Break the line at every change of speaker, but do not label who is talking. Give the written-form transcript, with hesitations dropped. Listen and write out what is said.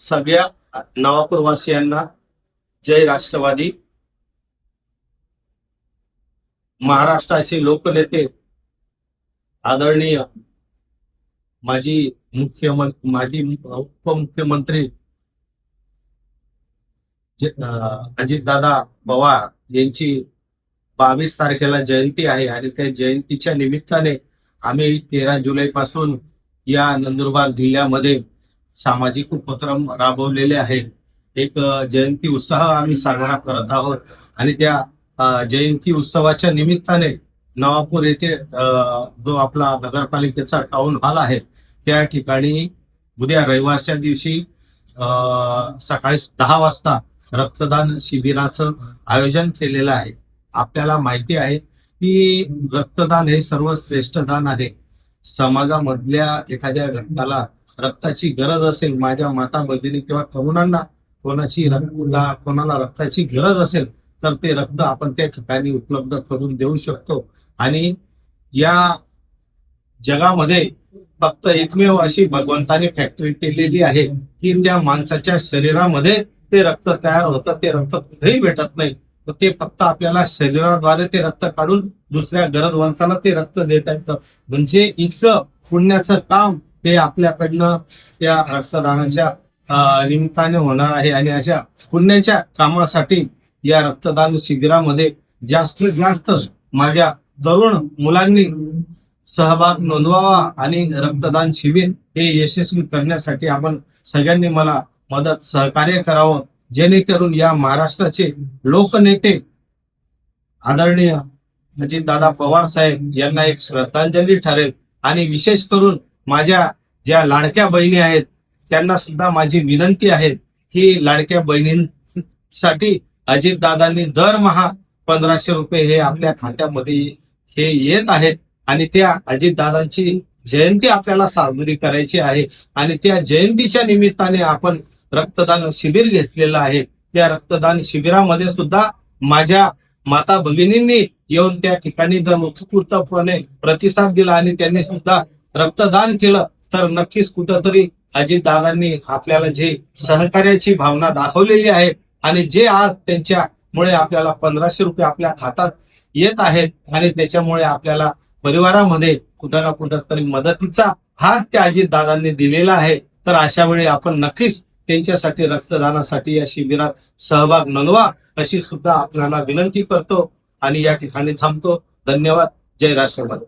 सगळ्या नवापूरवासियांना जय राष्ट्रवादी. महाराष्ट्राचे लोकनेते आदरणीय माजी उपमुख्यमंत्री अजितदादा पवार यांची 22 तारखेला जयंती आहे आणि त्या जयंतीच्या निमित्ताने आम्ही 13 जुलैपासून या नंदुरबार जिल्ह्यामध्ये सामाजिक उपक्रम राबवलेले आहेत. एक जयंती उत्साह आम्ही साजरा करत आहोत आणि त्या जयंती उत्सवाच्या निमित्ताने नवापूर येथे जो आपला नगरपालिकेचा टाउन हॉल आहे त्या ठिकाणी उद्या रविवारच्या दिवशी सकाळी 10 वाजता रक्तदान शिबिराचं आयोजन केलेलं आहे. आपल्याला माहिती आहे की रक्तदान हे सर्वश्रेष्ठ दान आहे. समाजामधल्या एखाद्या घटकाला रक्ताची गरज असेल, माझ्या माता भगिनी किंवा तरुणांना कोणाला रक्ताची गरज असेल तर ते रक्त आपण त्या ठिकाणी उपलब्ध करून देऊ शकतो. आणि या जगामध्ये फक्त एकमेव अशी भगवंताने फॅक्टरी केलेली आहे की त्या माणसाच्या शरीरामध्ये ते रक्त तयार होतं. ते रक्त कुठेही भेटत नाही, तर ते फक्त आपल्याला शरीराद्वारे ते रक्त काढून दुसऱ्या गरजवंताला ते रक्त देता येतं. म्हणजे इतकं पुण्याचं काम ते आपल्याकडनं त्या रक्तदानाच्या निमित्ताने होणार आहे. आणि अशा पुण्याच्या कामासाठी या रक्तदान शिबिरामध्ये जास्तीत जास्त माझ्या तरुण मुलांनी सहभाग नोंदवावा आणि रक्तदान शिबिर हे यशस्वी करण्यासाठी आपण सगळ्यांनी मला मदत सहकार्य करावं, जेणेकरून या महाराष्ट्राचे लोकनेते आदरणीय अजितदादा पवार साहेब यांना एक श्रद्धांजली ठरेल. आणि विशेष करून माझ्या ज्या लाडक्या बहिणी आहेत त्यांना सुद्धा माझी विनंती आहे की लाडक्या बहिणींसाठी अजितदादांनी दरमहा 1500 रुपये हे आपल्या खात्यामध्ये हे येत आहेत आणि त्या अजितदादांची जयंती आपल्याला साजरी करायची आहे आणि त्या जयंतीच्या निमित्ताने आपण रक्तदान शिबिर घेतलेलं आहे. त्या रक्तदान शिबिरामध्ये सुद्धा माझ्या माता भगिनींनी येऊन त्या ठिकाणी जर उत्स्फूर्तपणे प्रतिसाद दिला आणि त्यांनी सुद्धा रक्तदान केलं तर नक्कीच कुठंतरी अजितदादांनी आपल्याला जे सहकार्याची भावना दाखवलेली आहे आणि जे आज त्यांच्यामुळे आपल्याला 1500 रुपये आपल्या खात्यात येत आहेत आणि त्याच्यामुळे आपल्याला परिवारामध्ये कुठं ना कुठं तरी मदतीचा हात त्या अजितदादांनी दिलेला आहे. तर अशा वेळी आपण नक्कीच त्यांच्यासाठी रक्तदानासाठी या शिबिरात सहभाग नोंदवा अशी सुद्धा आपल्याला विनंती करतो आणि या ठिकाणी थांबतो. धन्यवाद. जय राष्ट्रवादी.